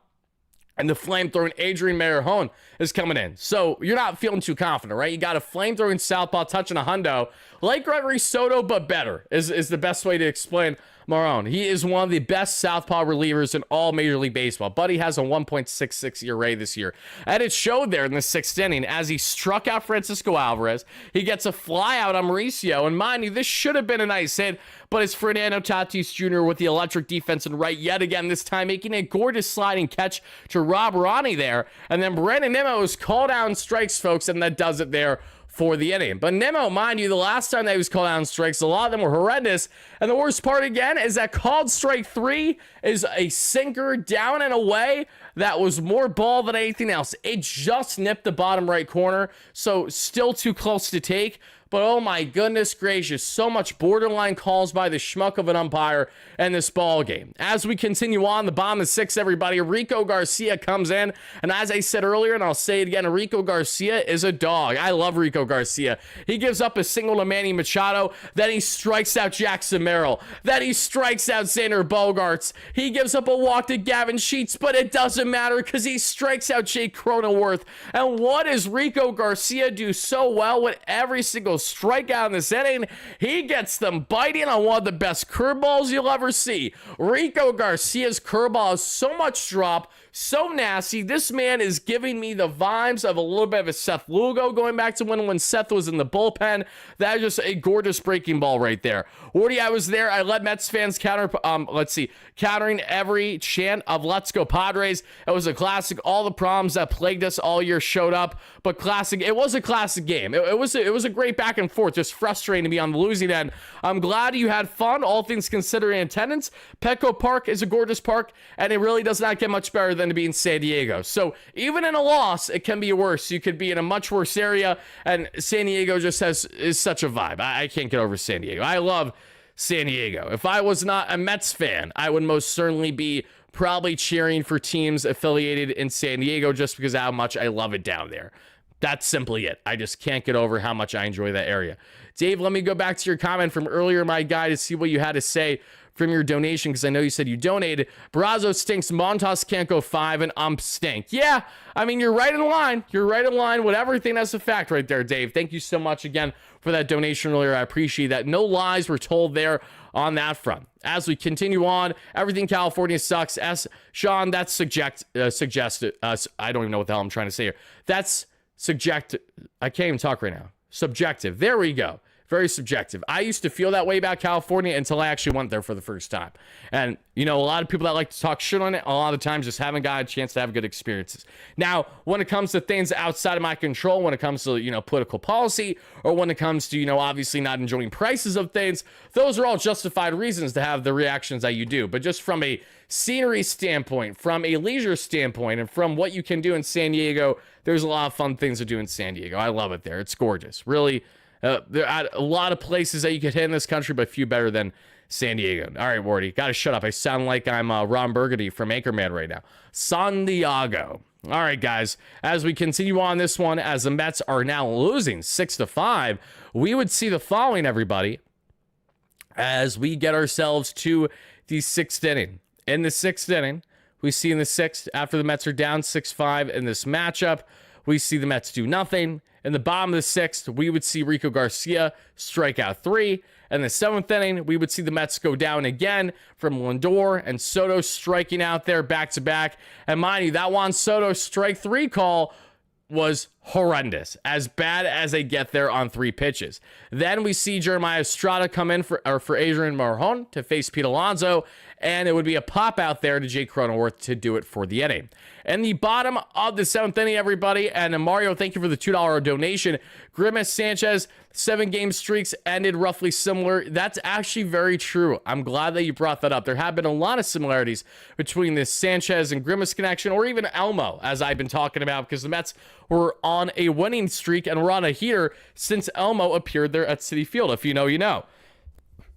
S1: And the flamethrowing Adrian Marejón is coming in. So you're not feeling too confident, right? You got a flamethrowing southpaw touching a hundo like Gregory Soto, but better is the best way to explain Marejón. He is one of the best southpaw relievers in all Major League Baseball. Buddy has a 1.66 ERA this year. And it showed there in the 6th inning as he struck out Francisco Alvarez. He gets a fly out on Mauricio. And mind you, this should have been a nice hit, but it's Fernando Tatis Jr. with the electric defense and right yet again, this time making a gorgeous sliding catch to Rob Ronnie there. And then Brandon Nimmo is called out on strikes, folks, and that does it there for the inning. But Nimmo, mind you, the last time that he was called out on strikes, a lot of them were horrendous. And the worst part again is that called strike 3 is a sinker down and away that was more ball than anything else. It just nipped the bottom right corner, so still too close to take. But oh my goodness gracious, so much borderline calls by the schmuck of an umpire in this ball game. As we continue on, the bottom of 6, everybody, Rico Garcia comes in. And as I said earlier, and I'll say it again, Rico Garcia is a dog. I love Rico Garcia. He gives up a single to Manny Machado. Then he strikes out Jackson Merrill. Then he strikes out Xander Bogaerts. He gives up a walk to Gavin Sheets, but it doesn't matter because he strikes out Jake Cronenworth. And what does Rico Garcia do so well with every single strikeout in this inning? He gets them biting on one of the best curveballs you'll ever see. Rico Garcia's curveball has so much drop, so nasty. This man is giving me the vibes of a little bit of a Seth Lugo going back to when Seth was in the bullpen. That is just a gorgeous breaking ball right there. Wardy, I was there. I let Mets fans countering every chant of "Let's Go Padres." It was a classic. All the problems that plagued us all year showed up, but classic. It was a classic game. It was a great back and forth. Just frustrating to be on the losing end. I'm glad you had fun, all things considered, in attendance. Petco Park is a gorgeous park, and it really does not get much better than to be in San Diego. So even in a loss, it can be worse. You could be in a much worse area, and San Diego just is such a vibe. I can't get over San Diego. I love San Diego. If I was not a Mets fan, I would most certainly be probably cheering for teams affiliated in San Diego just because of how much I love it down there. That's simply it. I just can't get over how much I enjoy that area. Dave, let me go back to your comment from earlier, my guy, to see what you had to say from your donation, because I know you said you donated. Barrazo stinks, Montas can't go 5, and Umps stink. Yeah, I mean, you're right in line. You're right in line with everything. That's a fact right there, Dave. Thank you so much again for that donation earlier. I appreciate that. No lies were told there on that front. As we continue on, everything California sucks. Sean, that's suggested. I don't even know what the hell I'm trying to say here. That's subjective. I can't even talk right now. Subjective. There we go. Very subjective. I used to feel that way about California until I actually went there for the first time. And, you know, a lot of people that like to talk shit on it, a lot of times just haven't got a chance to have good experiences. Now, when it comes to things outside of my control, when it comes to, you know, political policy, or when it comes to, you know, obviously not enjoying prices of things, those are all justified reasons to have the reactions that you do. But just from a scenery standpoint, from a leisure standpoint, and from what you can do in San Diego, there's a lot of fun things to do in San Diego. I love it there. It's gorgeous. Really. There are a lot of places that you could hit in this country, but few better than San Diego. All right, Wardy, gotta shut up. I sound like I'm Ron Burgundy from Anchorman right now. San Diego. All right, guys, as we continue on this one, as the Mets are now losing 6-5, we would see the following, everybody, as we get ourselves to the 6th inning. In the 6th inning, we see in the 6th, after the Mets are down 6-5 in this matchup, we see the Mets do nothing. In the bottom of the 6th, we would see Rico Garcia strike out 3. In the 7th inning, we would see the Mets go down again from Lindor and Soto striking out there back-to-back. And mind you, that Juan Soto strike 3 call was horrendous, as bad as they get there on 3 pitches. Then we see Jeremiah Estrada come in for Adrian Marjon to face Pete Alonso, and it would be a pop out there to Jake Cronenworth to do it for the inning. In the bottom of the 7th inning, everybody, and Mario, thank you for the $2 donation. Grimace Sanchez, 7-game streaks ended roughly similar. That's actually very true. I'm glad that you brought that up. There have been a lot of similarities between this Sanchez and Grimace connection, or even Elmo, as I've been talking about, because the Mets were on a winning streak and were on a heater since Elmo appeared there at Citi Field. If you know, you know.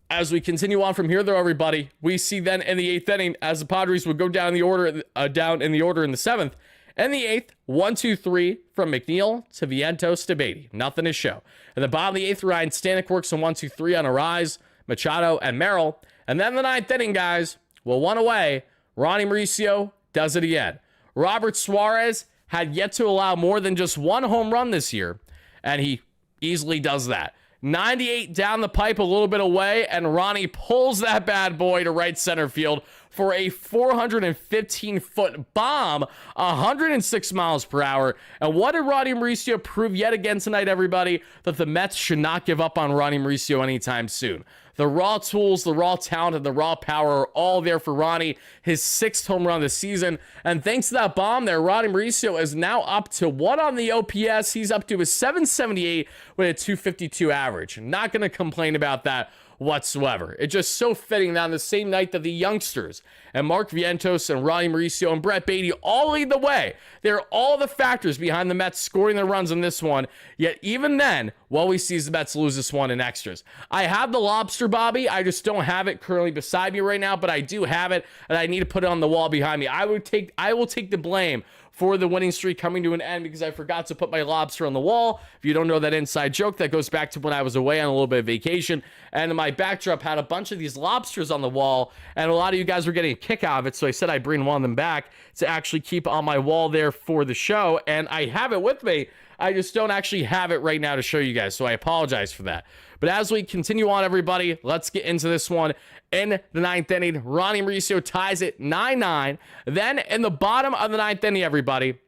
S1: As we continue on from here, though, everybody, we see then in the 8th inning, as the Padres would go down in the order in the 7th, and the 8th, 1-2-3 from McNeil to Vientos to Beatty. Nothing to show. At the bottom of the 8th, Ryan Stanek works on 1-2-3 on Arise, Machado, and Merrill. And then the 9th inning, guys, well, one away, Ronnie Mauricio does it again. Robert Suarez had yet to allow more than just 1 home run this year, and he easily does that. 98 down the pipe, a little bit away, and Ronnie pulls that bad boy to right center field for a 415-foot bomb, 106 miles per hour. And what did Ronnie Mauricio prove yet again tonight, everybody? That the Mets should not give up on Ronnie Mauricio anytime soon. The raw tools, the raw talent, and the raw power are all there for Ronnie. His 6th home run this season. And thanks to that bomb there, Ronnie Mauricio is now up to 1 on the OPS. He's up to a 778 with a 252 average. Not going to complain about that whatsoever. It's just so fitting that on the same night that the youngsters and Mark Vientos and Ronnie Mauricio and Brett Beatty all lead the way. They're all the factors behind the Mets scoring their runs in this one. Yet even then, what we see is the Mets lose this one in extras. I have the lobster, Bobby. I just don't have it currently beside me right now, but I do have it, and I need to put it on the wall behind me. I will take the blame for the winning streak coming to an end because I forgot to put my lobster on the wall. If you don't know that inside joke, that goes back to when I was away on a little bit of vacation, and my backdrop had a bunch of these lobsters on the wall, and a lot of you guys were getting a kick out of it, so I said I'd bring one of them back to actually keep on my wall there for the show, and I have it with me. I just don't actually have it right now to show you guys, so I apologize for that. But as we continue on, everybody, let's get into this one. In the 9th inning, Ronnie Mauricio ties it 9-9. Then in the bottom of the 9th inning, everybody,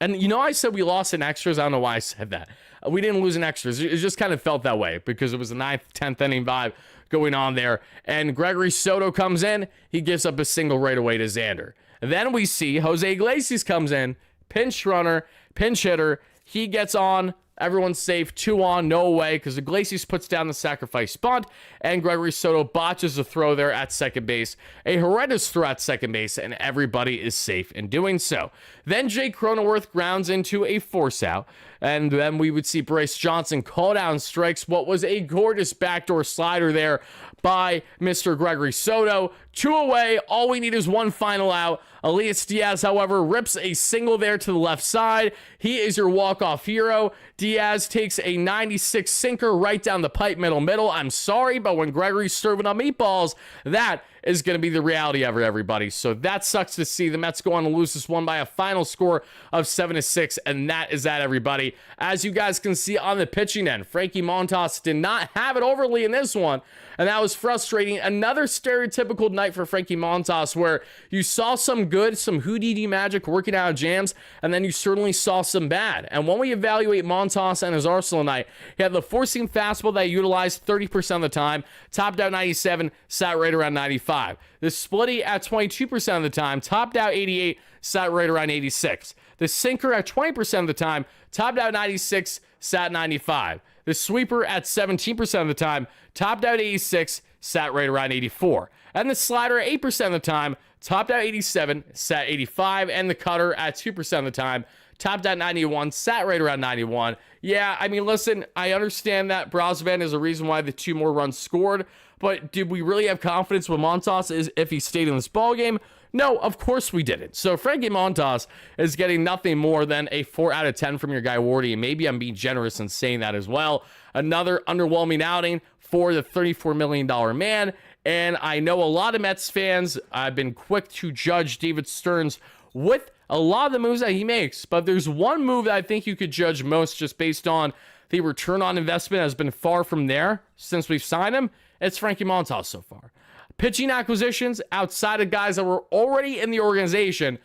S1: and you know I said we lost in extras. I don't know why I said that. We didn't lose in extras. It just kind of felt that way because it was a 9th, 10th inning vibe going on there. And Gregory Soto comes in. He gives up a single right away to Xander. And then we see Jose Iglesias comes in, pinch runner, pinch hitter. He gets on. Everyone's safe. 2 on, no away, because Iglesias puts down the sacrifice bunt, and Gregory Soto botches a throw there at second base. A horrendous throw at second base, and everybody is safe in doing so. Then Jake Cronenworth grounds into a force out, and then we would see Bryce Johnson call down strikes. What was a gorgeous backdoor slider there by Mr. Gregory Soto 2 away. All we need is one final out. Elias Diaz, however, rips a single there to the left side. He is your walk-off hero. Diaz takes a 96 sinker right down the pipe, middle. I'm sorry, but when Gregory's serving up meatballs, that is going to be the reality of it, everybody. So that sucks to see. The Mets go on to lose this one by a final score of 7-6, and that is that, everybody. As you guys can see on the pitching end, Frankie Montas did not have it overly in this one, and that was frustrating. Another stereotypical night for Frankie Montas, where you saw some good, some Houdini magic working out of jams, and then you certainly saw some bad. And when we evaluate Montas and his arsenal night, he had the four-seam fastball that he utilized 30% of the time, topped out 97, sat right around 95. The splitty at 22% of the time, topped out 88, sat right around 86. The sinker at 20% of the time, topped out 96, sat 95. The sweeper at 17% of the time, topped out 86, sat right around 84. And the slider at 8% of the time, topped out 87, sat 85. And the cutter at 2% of the time, topped out 91, sat right around 91. Yeah, I mean, listen, I understand that Brosvan is a reason why the 2 more runs scored, but did we really have confidence with Montas is if he stayed in this ballgame? No, of course we didn't. So Frankie Montas is getting nothing more than a 4 out of 10 from your guy Wardy, and maybe I'm being generous in saying that as well. Another underwhelming outing for the $34 million man, and I know a lot of Mets fans have been quick to judge David Stearns with a lot of the moves that he makes, but there's one move that I think you could judge most just based on the return on investment has been far from there since we've signed him. It's Frankie Montas so far. Pitching acquisitions outside of guys that were already in the organization,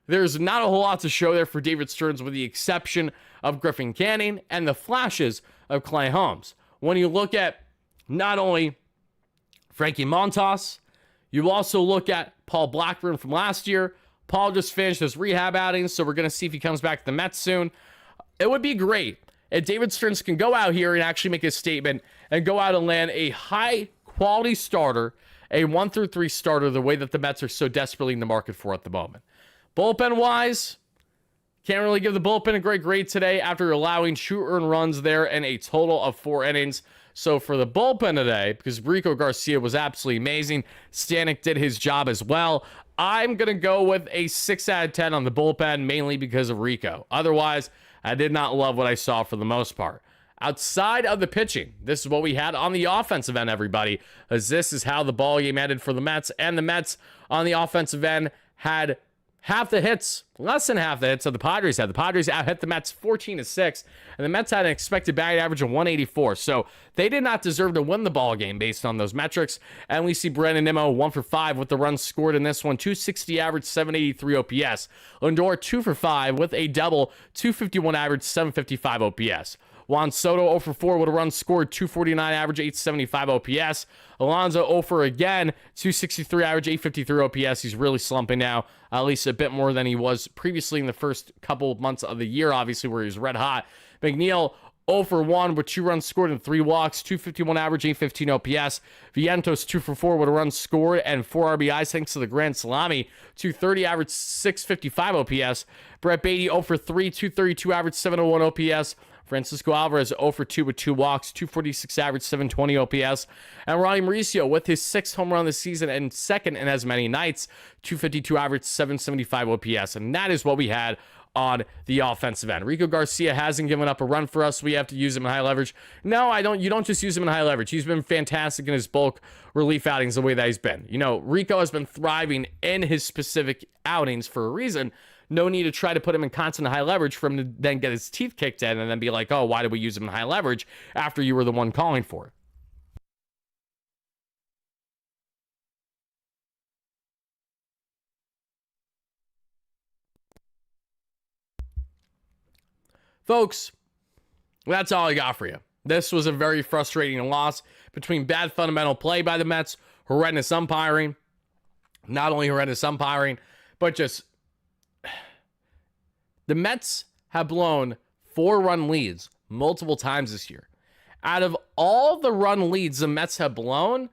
S1: there's not a whole lot to show there for David Stearns with the exception of Griffin Canning and the flashes of Clay Holmes. When you look at not only Frankie Montas, you also look at Paul Blackburn from last year. Paul just finished his rehab outing, so we're going to see if he comes back to the Mets soon. It would be great if David Stearns can go out here and actually make a statement and go out and land a high-quality starter, a 1-3 starter, the way that the Mets are so desperately in the market for at the moment. Bullpen-wise, can't really give the bullpen a great grade today after allowing 2 earned runs there and a total of 4 innings. So for the bullpen today, because Rico Garcia was absolutely amazing, Stanek did his job as well. I'm going to go with a 6 out of 10 on the bullpen, mainly because of Rico. Otherwise, I did not love what I saw for the most part. Outside of the pitching, this is what we had on the offensive end, everybody, as this is how the ball game ended for the Mets. And the Mets on the offensive end had half the hits, less than half the hits that the Padres had. The Padres out-hit the Mets 14-6, and the Mets had an expected batting average of 184. So they did not deserve to win the ball game based on those metrics. And we see Brandon Nimmo 1 for 5 with the runs scored in this one, 260 average, 783 OPS. Lindor 2 for 5 with a double, 251 average, 755 OPS. Juan Soto 0 for 4 with a run scored, 249 average, 875 OPS. Alonso 0 for again, 263 average, 853 OPS. He's really slumping now, at least a bit more than he was previously in the first couple of months of the year, obviously, where he was red hot. McNeil 0 for 1 with 2 runs scored and 3 walks, 251 average, 815 OPS. Vientos 2 for 4 with a run scored and 4 RBIs thanks to the Grand Salami, 230 average, 655 OPS. Brett Beatty 0 for 3, 232 average, 701 OPS. Francisco Alvarez 0 for 2 with 2 walks, 246 average, 720 OPS. And Ronnie Mauricio with his 6th home run this season and second in as many nights, 252 average, 775 OPS. And that is what we had on the offensive end. Rico Garcia hasn't given up a run for us. We have to use him in high leverage. No, I don't. You don't just use him in high leverage. He's been fantastic in his bulk relief outings the way that he's been. You know, Rico has been thriving in his specific outings for a reason. No need to try to put him in constant high leverage for him to then get his teeth kicked in and then be like, oh, why did we use him in high leverage after you were the one calling for it? Folks, that's all I got for you. This was a very frustrating loss between bad fundamental play by the Mets, horrendous umpiring, not only horrendous umpiring, but just the Mets have blown 4-run leads multiple times this year. Out of all the run leads the Mets have blown,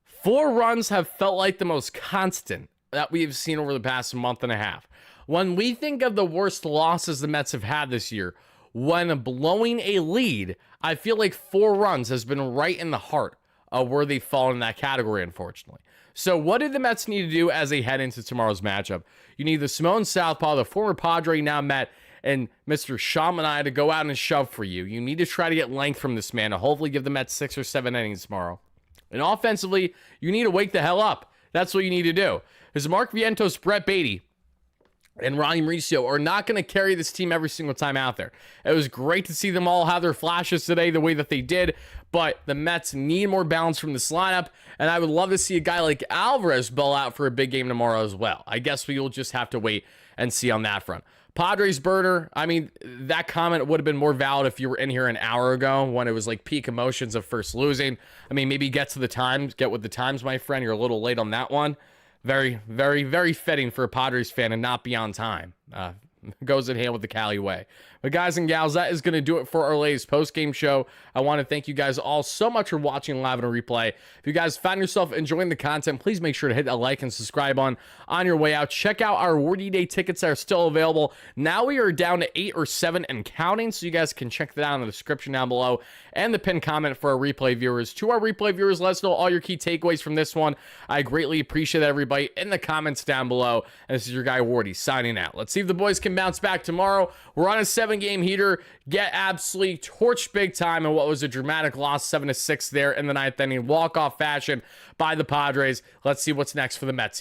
S1: 4 runs have felt like the most constant that we've seen over the past month and a half. When we think of the worst losses the Mets have had this year, when blowing a lead, I feel like 4 runs has been right in the heart of where they've fallen in that category, unfortunately. So what do the Mets need to do as they head into tomorrow's matchup? You need the Simone Southpaw, the former Padre, now Met, and Mr. Shamanai to go out and shove for you. You need to try to get length from this man to hopefully give the Mets 6 or 7 innings tomorrow. And offensively, you need to wake the hell up. That's what you need to do. Because Mark Vientos, Brett Beatty, and Ronnie Mauricio are not going to carry this team every single time out there. It was great to see them all have their flashes today the way that they did, but the Mets need more balance from this lineup, and I would love to see a guy like Alvarez ball out for a big game tomorrow as well. I guess we will just have to wait and see on that front. Padres burner, I mean, that comment would have been more valid if you were in here an hour ago when it was like peak emotions of first losing. I mean, maybe get with the times, my friend. You're a little late on that one. Very, very, very fitting for a Padres fan and not be on time. Goes in hand with the Cali way. But guys and gals, that is going to do it for our latest post-game show. I want to thank you guys all so much for watching live and replay. If you guys found yourself enjoying the content, please make sure to hit a like and subscribe on your way out. Check out our Wardy Day tickets that are still available. Now we are down to 8 or 7 and counting, so you guys can check that out in the description down below and the pinned comment for our replay viewers. To our replay viewers, let us know all your key takeaways from this one. I greatly appreciate everybody in the comments down below. And this is your guy Wardy signing out. Let's see if the boys can bounce back tomorrow. We're on a 7-game heater. Get absolutely torched big time in what was a dramatic loss, 7-6 there in the 9th inning. Walk-off fashion by the Padres. Let's see what's next for the Mets here.